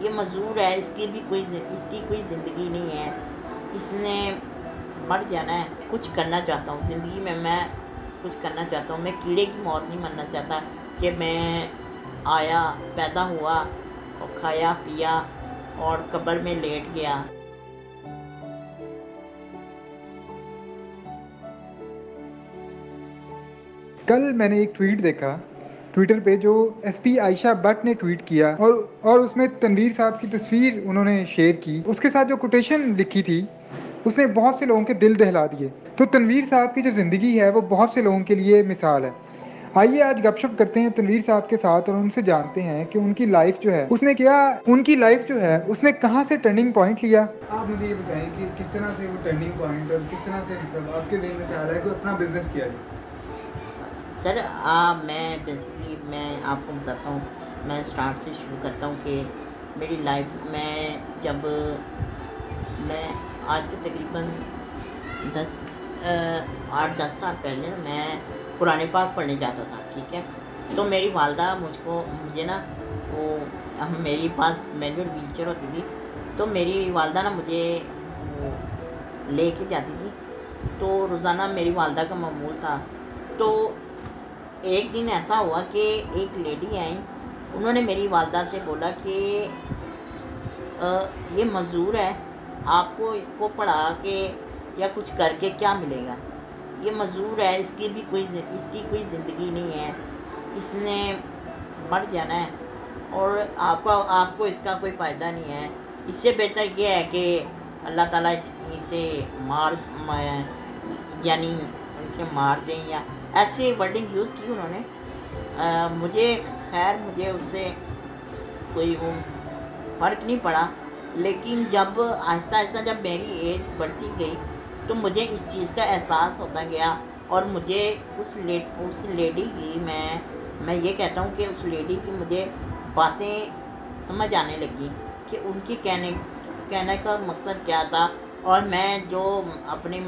ये मजदूर है, इसकी कोई ज़िंदगी नहीं है, इसने मर जाना है। कुछ करना चाहता हूँ ज़िंदगी में, मैं कुछ करना चाहता हूँ। मैं कीड़े की मौत नहीं मरना चाहता कि मैं आया, पैदा हुआ और खाया पिया और कब्र में लेट गया। कल मैंने एक ट्वीट देखा ट्विटर पे, जो एसपी आयशा भट्ट ने ट्वीट किया और उसमें तनवीर साहब की तस्वीर उन्होंने शेयर की। उसके साथ जो कोटेशन लिखी थी उसने बहुत से लोगों के दिल दहला दिए। तो तनवीर साहब की जो ज़िंदगी है वो बहुत से लोगों के लिए मिसाल है। आइए आज गपशप करते हैं तनवीर साहब के साथ और उनसे जानते हैं कि उनकी लाइफ जो है उसने कहाँ से टर्निंग पॉइंट लिया। आप मुझे ये बताएं कि किस तरह से वो टर्निंग पॉइंट और किस तरह से मतलब आपके ज़हन में ख्याल है कि अपना बिजनेस किया जाए। सर मैं आपको बताता हूँ, मैं स्टार्ट से शुरू करता हूँ कि मेरी लाइफ में जब मैं आज से तकरीबन 8-10 साल पहले ना मैं कुरान पाक पढ़ने जाता था, ठीक है। तो मेरी वालदा मुझे ना वो मेरे पास मैनुअल व्हीलचेयर होती थी, तो मेरी वालदा ना मुझे वो लेके जाती थी। तो रोज़ाना मेरी वालदा का मामूल था। तो एक दिन ऐसा हुआ कि एक लेडी आई, उन्होंने मेरी वालदा से बोला कि ये मज़दूर है, आपको इसको पढ़ा के या कुछ करके क्या मिलेगा। ये मज़दूर है, इसकी कोई ज़िंदगी नहीं है, इसने मर जाना है और आपको इसका कोई फ़ायदा नहीं है। इससे बेहतर ये है कि अल्लाह ताला इसे यानी इसे मार दें, या ऐसे वर्डिंग यूज़ की उन्होंने। मुझे उससे कोई वो फ़र्क नहीं पड़ा। लेकिन जब आहिस्ता आहिस्ता जब मेरी एज बढ़ती गई तो मुझे इस चीज़ का एहसास होता गया और मुझे उस लेडी की मैं ये कहता हूँ कि उस लेडी की मुझे बातें समझ आने लगी कि उनकी कहने का मकसद क्या था। और मैं जो अपने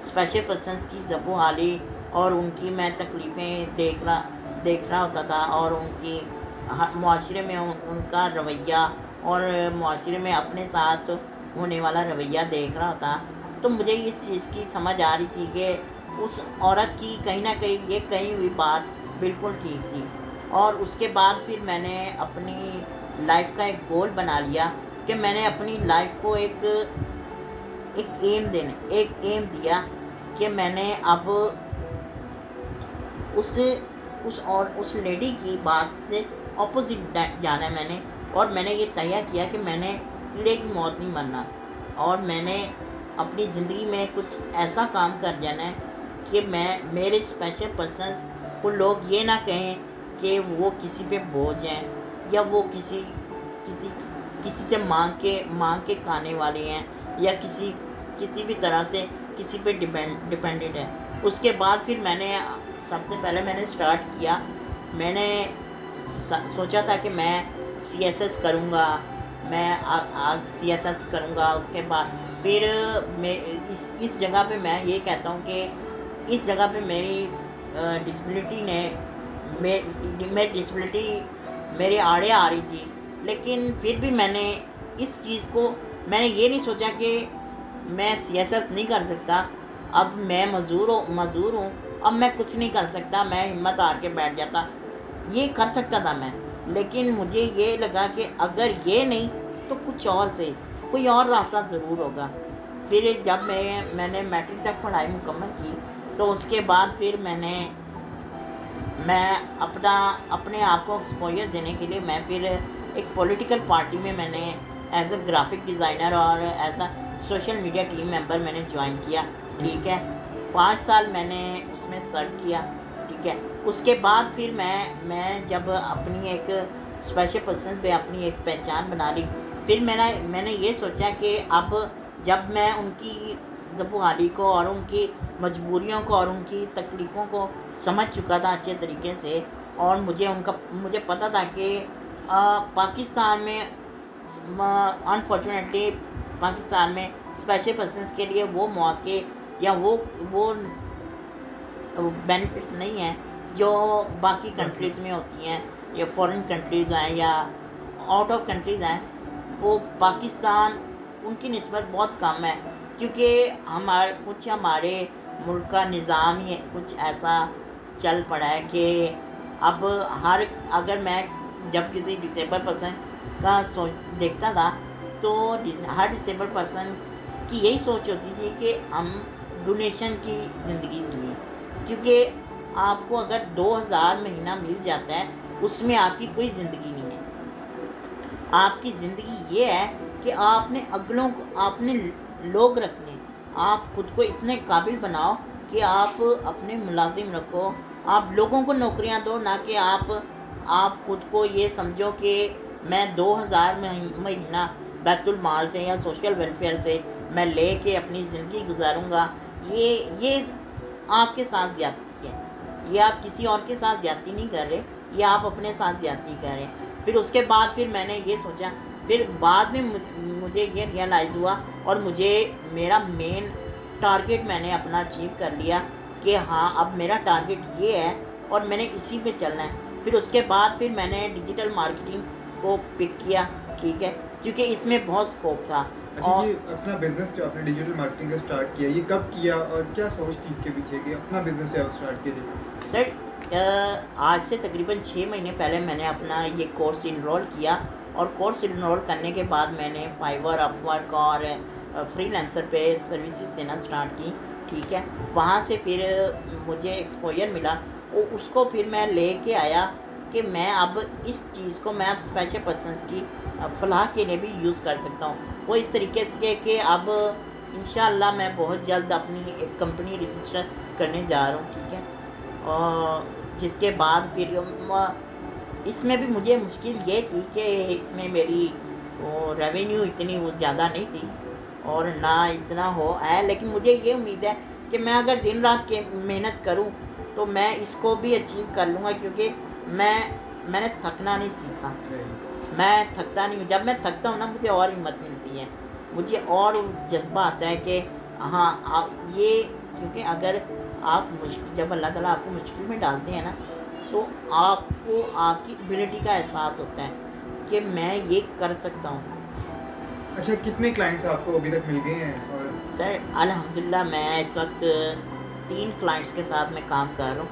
स्पेशल पर्सन्स की ज़बो-हाली और उनकी मैं तकलीफ़ें देख रहा होता था और उनकी मुआशरे में उनका रवैया और मुआशरे में अपने साथ होने वाला रवैया देख रहा होता। तो मुझे इस चीज़ की समझ आ रही थी कि उस औरत की कहीं ना कहीं ये कही हुई बात बिल्कुल ठीक थी। और उसके बाद फिर मैंने अपनी लाइफ का एक गोल बना लिया कि मैंने अपनी लाइफ को एक एम दिया कि मैंने अब उस लेडी की बात से ऑपोजिट जाना है मैंने। और मैंने ये तय किया कि मैंने कीड़े की मौत नहीं मरना और मैंने अपनी ज़िंदगी में कुछ ऐसा काम कर जाना है कि मेरे स्पेशल पर्सन्स को लोग ये ना कहें कि वो किसी पे बोझ हैं या वो किसी से मांग के खाने वाले हैं या किसी भी तरह से किसी पे डिपेंडेंट है। उसके बाद फिर सबसे पहले मैंने स्टार्ट किया, मैंने सोचा था कि मैं CSS करूँगा, मैं CSS करूँगा। उसके बाद फिर मैं इस जगह पे मैं ये कहता हूँ कि इस जगह पे मेरी डिसेबिलिटी ने मेरी डिसेबिलिटी मेरे आड़े आ रही थी। लेकिन फिर भी मैंने मैंने ये नहीं सोचा कि मैं CSS नहीं कर सकता, अब मैं मज़दूर हूँ, अब मैं कुछ नहीं कर सकता, मैं हिम्मत हार के बैठ जाता। ये कर सकता था मैं, लेकिन मुझे ये लगा कि अगर ये नहीं तो कोई और रास्ता ज़रूर होगा। फिर जब मैंने मैट्रिक तक पढ़ाई मुकम्मल की तो उसके बाद फिर मैं अपने आप को एक्सपोजर देने के लिए मैं फिर एक पॉलिटिकल पार्टी में मैंने एज अ ग्राफिक डिज़ाइनर और as a social media team member मैंने ज्वाइन किया, ठीक है। 5 साल मैंने उसमें सर्व किया, ठीक है। उसके बाद फिर मैं जब अपनी एक स्पेशल पर्सन पे अपनी एक पहचान बना ली, फिर मैंने ये सोचा कि अब जब मैं उनकी ज़बो-हाली को और उनकी मजबूरियों को और उनकी तकलीफ़ों को समझ चुका था अच्छे तरीके से, और मुझे पता था कि पाकिस्तान में अनफॉर्चुनेटली पाकिस्तान में स्पेशल पर्सन्स के लिए वो मौके या वो बेनिफिट नहीं है जो बाकी कंट्रीज़ में होती हैं, या फॉरेन कंट्रीज़ हैं या आउट ऑफ कंट्रीज़ हैं। वो पाकिस्तान उनकी निस्बत बहुत कम है, क्योंकि हमारे मुल्क का निज़ाम ही कुछ ऐसा चल पड़ा है कि अब अगर मैं जब किसी डिसेबल पर्सन का सोच देखता था तो हर डिसेबल पर्सन की यही सोच होती थी कि हम डोनेशन की ज़िंदगी जिए, क्योंकि आपको अगर 2000 महीना मिल जाता है उसमें आपकी कोई ज़िंदगी नहीं है। आपकी ज़िंदगी ये है कि आपने लोग रखने, आप खुद को इतने काबिल बनाओ कि आप अपने मुलाजिम रखो, आप लोगों को नौकरियां दो, ना कि आप खुद को ये समझो कि मैं 2000 महीना बैतुल माल से या सोशल वेलफेयर से मैं ले के अपनी ज़िंदगी गुजारूंगा। ये आपके साथ ज़्यादती है, ये आप किसी और के साथ ज़्यादती नहीं कर रहे, ये आप अपने साथ ज़्यादती कर रहे हैं। फिर उसके बाद फिर मैंने ये सोचा, फिर बाद में मुझे ये रियलाइज़ हुआ और मुझे मेरा मेन टारगेट मैंने अपना अचीव कर लिया कि हाँ अब मेरा टारगेट ये है और मैंने इसी पे चलना है। फिर उसके बाद फिर मैंने डिजिटल मार्केटिंग को पिक किया, ठीक है, क्योंकि इसमें बहुत स्कोप था। अच्छा, और ये अपना बिजनेस जो आपने डिजिटल मार्केटिंग का स्टार्ट किया, ये कब किया और क्या सोच थी इसके पीछे कि अपना बिजनेस जब स्टार्ट किया? सर आज से तकरीबन 6 महीने पहले मैंने अपना ये कोर्स इनरोल किया, और कोर्स इनरोल करने के बाद मैंने फाइवर, अपवर्क और फ्रीलांसर पे सर्विसेज देना स्टार्ट की, ठीक है। वहाँ से फिर मुझे एक्सपोजर मिला और उसको फिर मैं लेके आया कि मैं अब इस चीज़ को मैं अब स्पेशल पर्सनस की फलाह के लिए भी यूज़ कर सकता हूँ। वो इस तरीके से कि अब इंशाअल्लाह मैं बहुत जल्द अपनी एक कंपनी रजिस्टर करने जा रहा हूँ, ठीक है। और जिसके बाद फिर इसमें भी मुझे मुश्किल ये थी कि इसमें मेरी वो रेवेन्यू इतनी वो ज़्यादा नहीं थी और ना इतना हो है, लेकिन मुझे ये उम्मीद है कि मैं अगर दिन रात के मेहनत करूं तो मैं इसको भी अचीव कर लूँगा, क्योंकि मैंने थकना नहीं सीखा। मैं थकता नहीं हूँ, जब मैं थकता हूँ ना मुझे और हिम्मत मिलती है, मुझे और जज्बा आता है कि हाँ ये, क्योंकि अगर आप जब अल्लाह ताला आपको मुश्किल में डालते हैं ना तो आपको आपकी एबिलिटी का एहसास होता है कि मैं ये कर सकता हूँ। अच्छा, कितने क्लाइंट्स आपको अभी तक मिल गए हैं? और सर अल्हम्दुलिल्लाह मैं इस वक्त 3 क्लाइंट्स के साथ मैं काम कर रहा हूँ,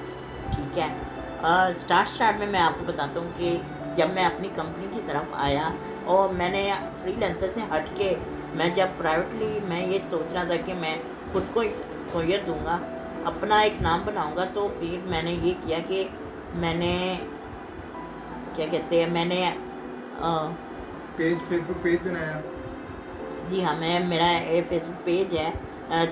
ठीक है। स्टार्ट में मैं आपको बताता हूँ कि जब मैं अपनी कंपनी की तरफ आया और मैंने फ्रीलांसर से हट के मैं जब प्राइवेटली मैं ये सोच रहा था कि मैं खुद को एक्सपोजर दूंगा, अपना एक नाम बनाऊंगा, तो फिर मैंने ये किया कि मैंने क्या कहते हैं मैंने फेसबुक पेज बनाया। जी हाँ, मेरा एक फेसबुक पेज है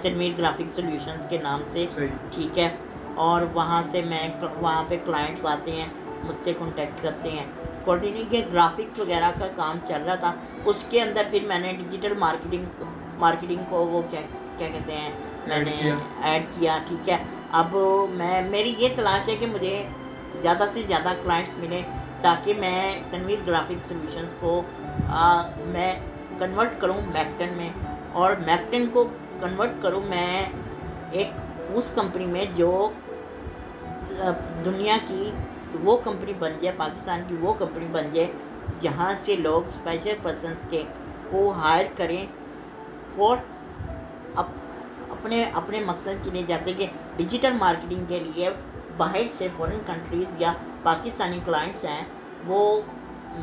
तनवीर ग्राफिक सॉल्यूशंस के नाम से, ठीक है। और वहाँ से वहाँ पे क्लाइंट्स आते हैं, मुझसे कांटेक्ट करते हैं। कोऑर्डिनेटिंग के ग्राफिक्स वगैरह का काम चल रहा था, उसके अंदर फिर मैंने डिजिटल मार्केटिंग को वो क्या कहते हैं मैंने ऐड किया, ठीक है। अब मेरी ये तलाश है कि मुझे ज़्यादा से ज़्यादा क्लाइंट्स मिले ताकि मैं तनवीर ग्राफिक सॉल्यूशंस को मैं कन्वर्ट करूं मैकटन में, और मैकटन को कन्वर्ट करूं मैं एक उस कंपनी में जो दुनिया की वो कंपनी बन जाए, पाकिस्तान की वो कंपनी बन जाए जहां से लोग स्पेशल पर्सन्स को हायर करें फॉर अपने मकसद के लिए, जैसे कि डिजिटल मार्केटिंग के लिए बाहर से फॉरेन कंट्रीज़ या पाकिस्तानी क्लाइंट्स हैं वो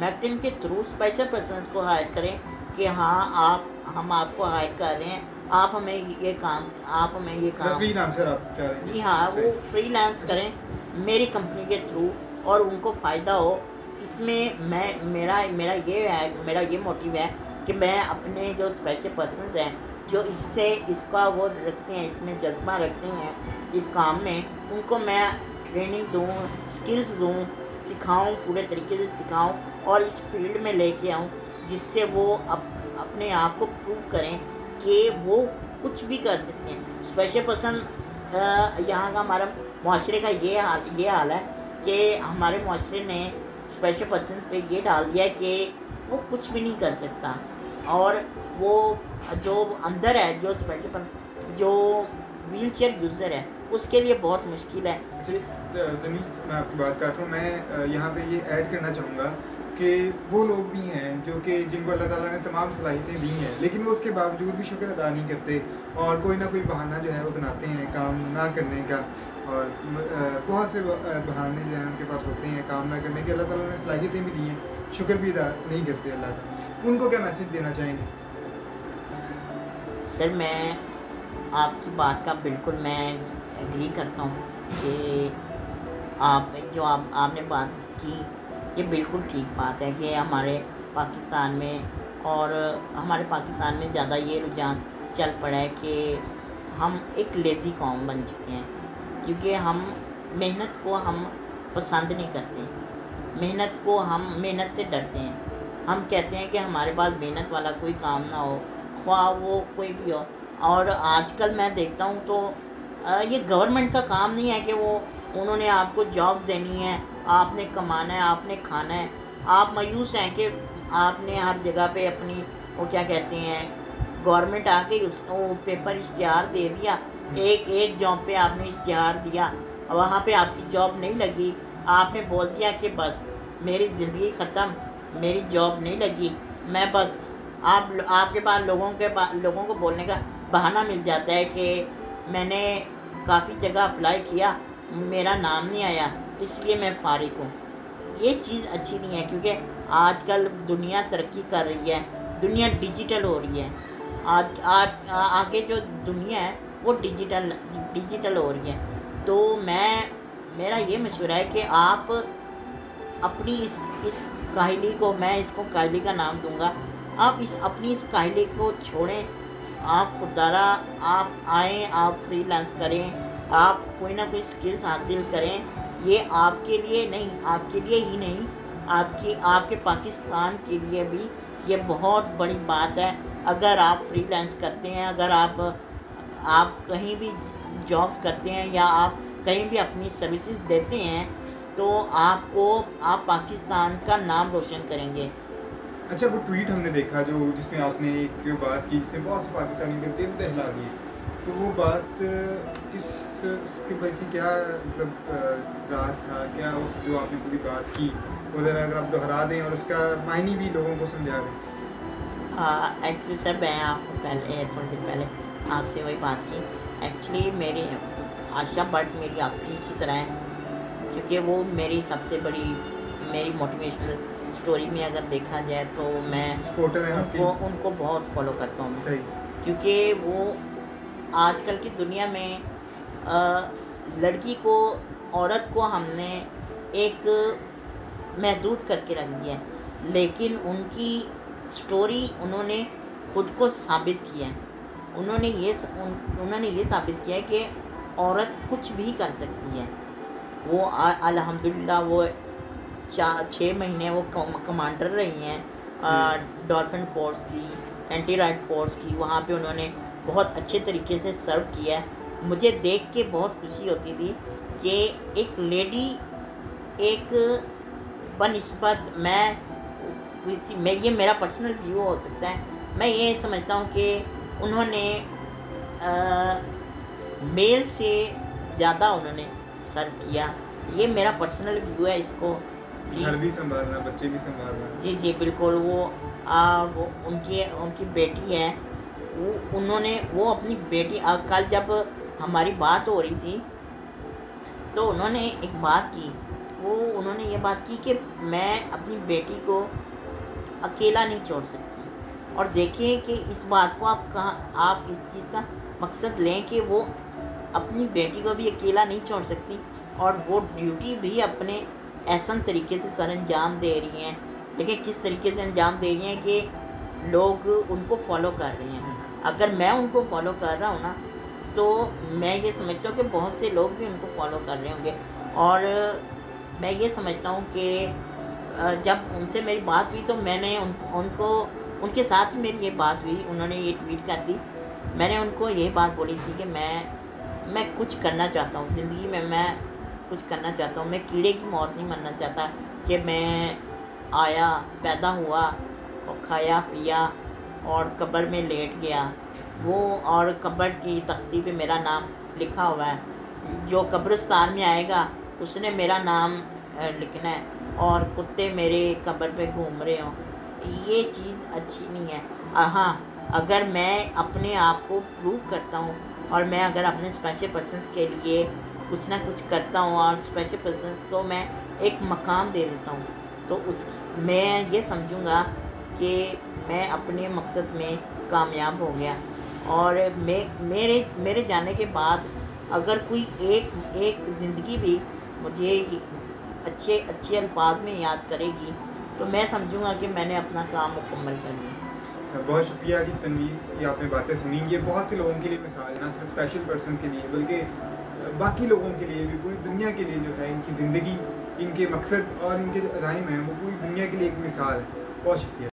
मैकटन के थ्रू स्पेशल पर्सन्स को हायर करें कि हाँ हम आपको हायर कर रहे हैं, आप हमें ये काम फ्रीलांसर आप कह रहे हैं? जी हाँ, वो फ्रीलांस करें मेरी कंपनी के थ्रू और उनको फ़ायदा हो। इसमें मेरा ये मोटिव है कि मैं अपने जो स्पेशल पर्सन्स हैं जो इसका वो रखते हैं, इसमें जज्बा रखते हैं इस काम में, उनको मैं ट्रेनिंग दूँ, स्किल्स दूँ, सिखाऊं, पूरे तरीके से सिखाऊं और इस फील्ड में लेके आऊं जिससे वो अपने आप को प्रूव करें कि वो कुछ भी कर सकते हैं। स्पेशल पर्सन यहाँ का हमारा मुआशरे का ये हाल है कि हमारे मुआशरे ने स्पेशल पर्सन पे ये डाल दिया कि वो कुछ भी नहीं कर सकता, और वो जो अंदर है जो स्पेशल पर्सन जो व्हील चेयर यूज़र है उसके लिए बहुत मुश्किल है। तनीष, मैं आपकी बात कर रहा हूँ, मैं यहाँ पे ये ऐड करना चाहूँगा कि वो लोग भी हैं जो कि जिनको अल्लाह ताला ने तमाम सलाहियतें दी हैं, लेकिन वो उसके बावजूद भी शुक्र अदा नहीं करते और कोई ना कोई बहाना जो है वो बनाते हैं काम ना करने का। और बहुत से बहाने जो हैं उनके पास होते हैं काम ना करने के। अल्लाह ताला ने सलाहियतें भी दी हैं, शुक्र भी अदा नहीं करते अल्लाह का। उनको क्या मैसेज देना चाहेंगे? सर मैं आपकी बात का बिल्कुल मैं एग्री करता हूँ कि आपने बात की ये बिल्कुल ठीक बात है कि हमारे पाकिस्तान में और हमारे पाकिस्तान में ज़्यादा ये रुझान चल पड़ा है कि हम एक लेज़ी कौम बन चुके हैं, क्योंकि हम मेहनत को हम पसंद नहीं करते, मेहनत से डरते हैं। हम कहते हैं कि हमारे पास मेहनत वाला कोई काम ना हो, ख्वाह वो कोई भी हो। और आजकल मैं देखता हूँ तो ये गवर्नमेंट का काम नहीं है कि वो उन्होंने आपको जॉब्स देनी है, आपने कमाना है, आपने खाना है। आप मायूस हैं कि आपने हर जगह पे अपनी वो क्या कहते हैं गवर्नमेंट आके वो पेपर इश्तिहार दे दिया, एक जॉब पे आपने इश्तिहार दिया, वहाँ पे आपकी जॉब नहीं लगी, आपने बोल दिया कि बस मेरी ज़िंदगी ख़त्म, मेरी जॉब नहीं लगी, मैं बस आपके पास लोगों को बोलने का बहाना मिल जाता है कि मैंने काफ़ी जगह अप्लाई किया, मेरा नाम नहीं आया, इसलिए मैं फ़ारिग हूँ। ये चीज़ अच्छी नहीं है, क्योंकि आजकल दुनिया तरक्की कर रही है, दुनिया डिजिटल हो रही है। आगे जो दुनिया है वो डिजिटल हो रही है। तो मेरा ये मशवरा है कि आप अपनी इस काहली को, मैं इसको काहली का नाम दूंगा, आप अपनी इस काहली को छोड़ें। आप खुदारा आप आएँ, आप फ्रीलांस करें, आप कोई ना कोई स्किल्स हासिल करें। ये आपके लिए नहीं, आपके लिए ही नहीं, आपके पाकिस्तान के लिए भी ये बहुत बड़ी बात है। अगर आप फ्रीलांस करते हैं, अगर आप कहीं भी जॉब्स करते हैं या आप कहीं भी अपनी सर्विसेज देते हैं, तो आप पाकिस्तान का नाम रोशन करेंगे। अच्छा, वो ट्वीट हमने देखा जिसमें आपने एक बात की जिसने बहुत से पाकिस्तानी के दिल दहला दिए, तो वो बात उसके पीछे क्या मतलब राज था, क्या जो आपने पूरी बात की उधर अगर आप दोहरा दें और उसका मायने भी लोगों को समझा दें। एक्चुअली सर मैं आपको थोड़ी देर पहले आपसे वही बात की। एक्चुअली मेरी आशा भट्ट मेरी अपनी की तरह है, क्योंकि वो मेरी सबसे बड़ी मेरी मोटिवेशनल स्टोरी में अगर देखा जाए तो मैं उनको बहुत फॉलो करता हूँ। सही। क्योंकि वो आजकल की दुनिया में लड़की को, औरत को हमने एक महदूद करके रख दिया है, लेकिन उनकी स्टोरी उन्होंने खुद को साबित किया है। उन्होंने ये साबित किया है कि औरत कुछ भी कर सकती है। वो अल्हम्दुलिल्लाह वो 6 महीने वो कमांडर रही हैं डॉल्फिन फोर्स की, एंटी राइट फोर्स की। वहाँ पे उन्होंने बहुत अच्छे तरीके से सर्व किया है। मुझे देख के बहुत खुशी होती थी कि एक लेडी एक बनिस्बत ये मेरा पर्सनल व्यू हो सकता है, मैं ये समझता हूँ कि उन्होंने मेल से ज़्यादा उन्होंने सर्व किया। ये मेरा पर्सनल व्यू है। इसको घर भी संभालना, बच्चे भी संभालना। जी बिल्कुल। वो उनकी बेटी है, वो अपनी बेटी कल जब हमारी बात हो रही थी तो उन्होंने एक बात की, उन्होंने ये बात की कि मैं अपनी बेटी को अकेला नहीं छोड़ सकती। और देखिए कि इस बात को आप इस चीज़ का मकसद लें कि वो अपनी बेटी को भी अकेला नहीं छोड़ सकती और वो ड्यूटी भी अपने एहसन तरीके से सर अंजाम दे रही हैं। देखिए किस तरीके से अंजाम दे रही हैं कि लोग उनको फॉलो कर रहे हैं। अगर मैं उनको फॉलो कर रहा हूँ ना, तो मैं ये समझता हूँ कि बहुत से लोग भी उनको फॉलो कर रहे होंगे। और मैं ये समझता हूँ कि जब उनसे मेरी बात हुई तो मैंने उनके साथ ही मेरी ये बात हुई, उन्होंने ये ट्वीट कर दी। मैंने उनको यही बात बोली थी कि मैं कुछ करना चाहता हूँ ज़िंदगी में, मैं कुछ करना चाहता हूँ। मैं कीड़े की मौत नहीं मरना चाहता कि मैं आया, पैदा हुआ और खाया पिया और कब्र में लेट गया, वो और कब्र की तख्ती पे मेरा नाम लिखा हुआ है। जो कब्रिस्तान में आएगा उसने मेरा नाम लिखना है। और कुत्ते मेरे कब्र पे घूम रहे हों, ये चीज़ अच्छी नहीं है। हाँ, अगर मैं अपने आप को प्रूव करता हूँ और मैं अगर अपने स्पेशल पर्सन्स के लिए कुछ ना कुछ करता हूँ और स्पेशल पर्सन्स को मैं एक मकाम दे देता हूँ, तो उस मैं ये समझूँगा कि मैं अपने मकसद में कामयाब हो गया। और मेरे जाने के बाद अगर कोई एक ज़िंदगी भी मुझे अच्छे अच्छे अल्फाज में याद करेगी, तो मैं समझूंगा कि मैंने अपना काम मुकम्मल कर लिया। बहुत शुक्रिया जी तनवीर, ये आपने बातें सुनी। ये बहुत से लोगों के लिए मिसाल है, ना सिर्फ स्पेशल पर्सन के लिए बल्कि बाकी लोगों के लिए भी, पूरी दुनिया के लिए जो है इनकी ज़िंदगी, इनके मकसद और इनके जो अज़ाइम हैं वो पूरी दुनिया के लिए एक मिसाल है। बहुत शुक्रिया।